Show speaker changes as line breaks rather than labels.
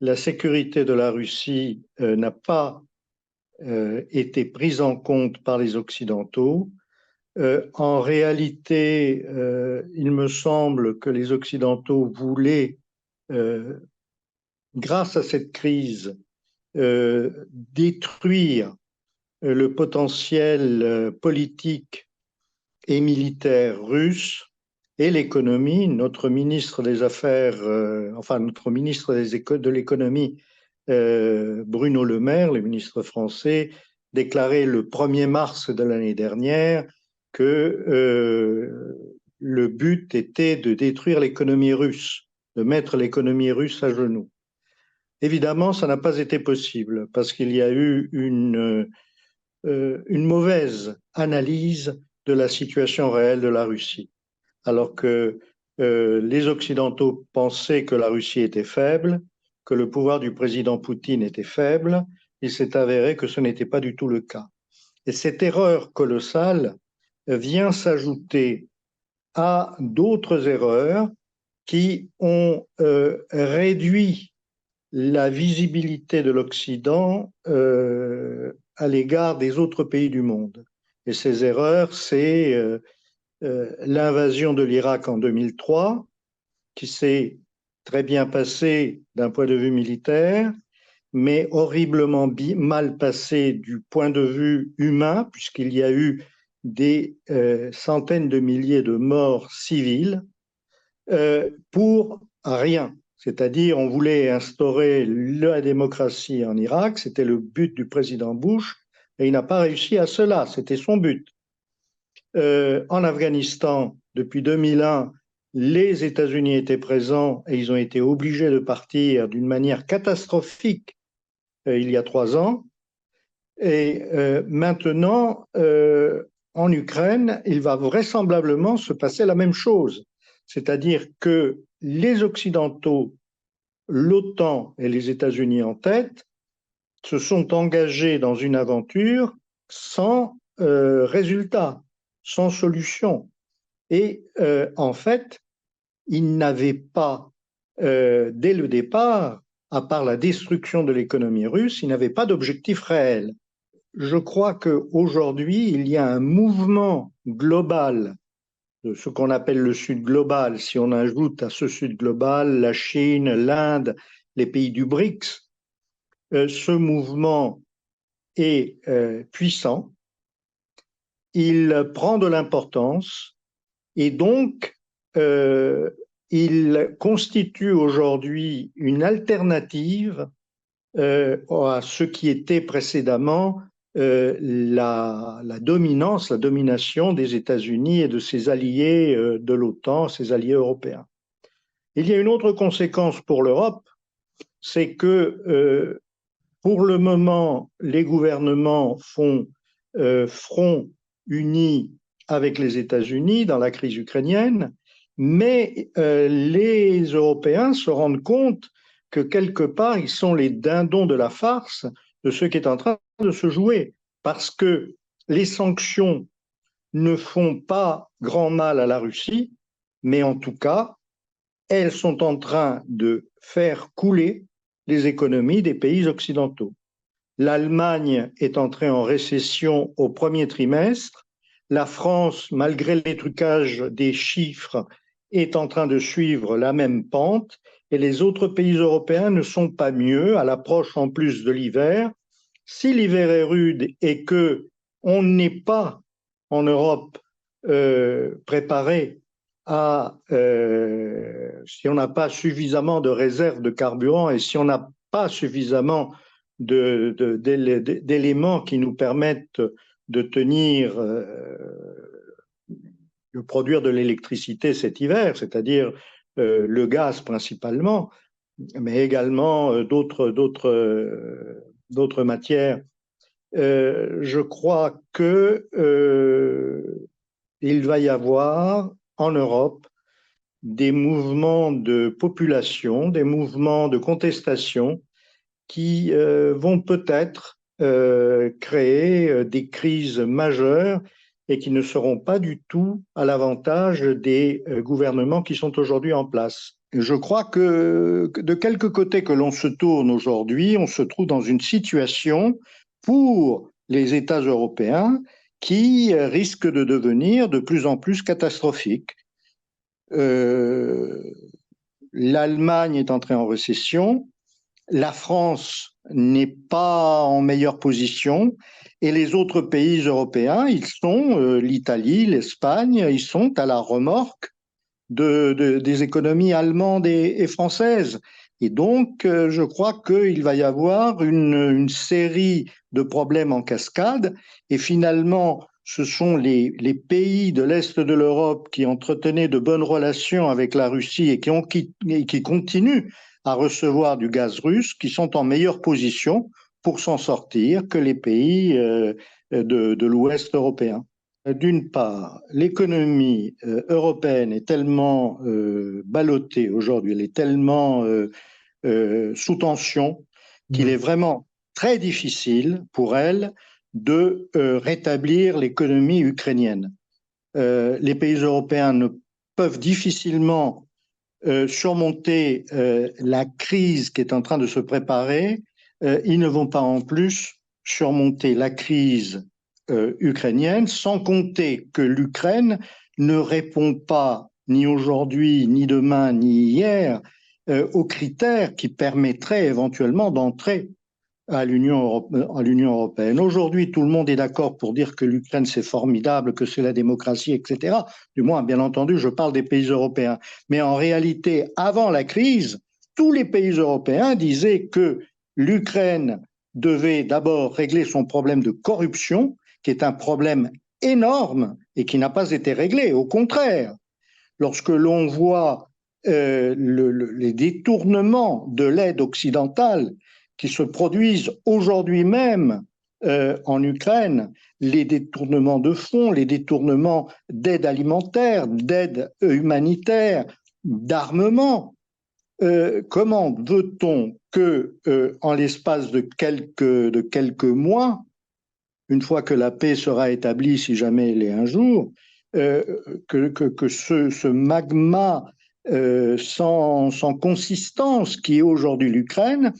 la sécurité de la Russie n'a pas été prise en compte par les Occidentaux. En réalité, il me semble que les Occidentaux voulaient, euh, grâce à cette crise, détruire le potentiel politique et militaire russe et l'économie. Notre ministre des Affaires, enfin notre ministre de l'économie, Bruno Le Maire, le ministre français, déclarait le 1er mars de l'année dernière que le but était de détruire l'économie russe, de mettre l'économie russe à genoux. Évidemment, ça n'a pas été possible parce qu'il y a eu une mauvaise analyse de la situation réelle de la Russie. Alors que les Occidentaux pensaient que la Russie était faible, que le pouvoir du président Poutine était faible, il s'est avéré que ce n'était pas du tout le cas. Et cette erreur colossale vient s'ajouter à d'autres erreurs qui ont réduit la visibilité de l'Occident à l'égard des autres pays du monde. Et ces erreurs, c'est l'invasion de l'Irak en 2003, qui s'est très bien passée d'un point de vue militaire, mais horriblement mal passée du point de vue humain, puisqu'il y a eu des centaines de milliers de morts civiles pour rien. C'est-à-dire, on voulait instaurer la démocratie en Irak, c'était le but du président Bush, et il n'a pas réussi à cela, c'était son but. En Afghanistan, depuis 2001, les États-Unis étaient présents et ils ont été obligés de partir d'une manière catastrophique il y a 3 ans. Et maintenant, en Ukraine, il va vraisemblablement se passer la même chose. C'est-à-dire que les Occidentaux, l'OTAN et les États-Unis en tête, se sont engagés dans une aventure sans résultat, sans solution. Et en fait, ils n'avaient pas, dès le départ, à part la destruction de l'économie russe, ils n'avaient pas d'objectif réel. Je crois qu'aujourd'hui, il y a un mouvement global de ce qu'on appelle le Sud global. Si on ajoute à ce Sud global la Chine, l'Inde, les pays du BRICS, ce mouvement est puissant, il prend de l'importance et donc il constitue aujourd'hui une alternative à ce qui était précédemment la dominance, la domination des États-Unis et de ses alliés de l'OTAN, ses alliés européens. Il y a une autre conséquence pour l'Europe, c'est que pour le moment, les gouvernements font front uni avec les États-Unis dans la crise ukrainienne, mais les Européens se rendent compte que quelque part, ils sont les dindons de la farce de ce qui est en train de se jouer, parce que les sanctions ne font pas grand mal à la Russie, mais en tout cas, elles sont en train de faire couler les économies des pays occidentaux. L'Allemagne est entrée en récession au premier trimestre. La France, malgré les trucages des chiffres, est en train de suivre la même pente. Et les autres pays européens ne sont pas mieux à l'approche en plus de l'hiver. Si l'hiver est rude et que on n'est pas en Europe préparé à, si on n'a pas suffisamment de réserves de carburant et si on n'a pas suffisamment d'éléments qui nous permettent de tenir, de produire de l'électricité cet hiver, c'est-à-dire le gaz principalement, mais également d'autres matières. Je crois que il va y avoir en Europe des mouvements de population, des mouvements de contestation qui vont peut-être créer des crises majeures et qui ne seront pas du tout à l'avantage des gouvernements qui sont aujourd'hui en place. je crois que de quelque côté que l'on se tourne aujourd'hui, on se trouve dans une situation pour les États européens qui risque de devenir de plus en plus catastrophique. Euh, L'Allemagne est entrée en récession, la France n'est pas en meilleure position et les autres pays européens, l'Italie, l'Espagne, ils sont à la remorque des économies allemandes et françaises. Et donc, je crois qu'il va y avoir une série de problèmes en cascade. Et finalement, ce sont les pays de l'Est de l'Europe qui entretenaient de bonnes relations avec la Russie et qui continuent à recevoir du gaz russe, qui sont en meilleure position pour s'en sortir que les pays de l'Ouest européen. D'une part, l'économie européenne est tellement ballottée aujourd'hui, elle est tellement sous tension qu'il est vraiment très difficile pour elle de rétablir l'économie ukrainienne. Les pays européens ne peuvent difficilement surmonter la crise qui est en train de se préparer. Ils ne vont pas en plus surmonter la crise ukrainienne, sans compter que l'Ukraine ne répond pas ni aujourd'hui, ni demain, ni hier aux critères qui permettraient éventuellement d'entrer à l'Union européenne. Aujourd'hui, tout le monde est d'accord pour dire que l'Ukraine, c'est formidable, que c'est la démocratie, etc. Du moins, bien entendu, je parle des pays européens. Mais en réalité, avant la crise, tous les pays européens disaient que l'Ukraine devait d'abord régler son problème de corruption, qui est un problème énorme et qui n'a pas été réglé. Au contraire, lorsque l'on voit les détournements de l'aide occidentale qui se produisent aujourd'hui même en Ukraine, les détournements de fonds, les détournements d'aide alimentaire, d'aide humanitaire, d'armement, comment veut-on que, en l'espace de quelques mois, une fois que la paix sera établie, si jamais elle est un jour, que ce magma sans consistance qui est aujourd'hui l'Ukraine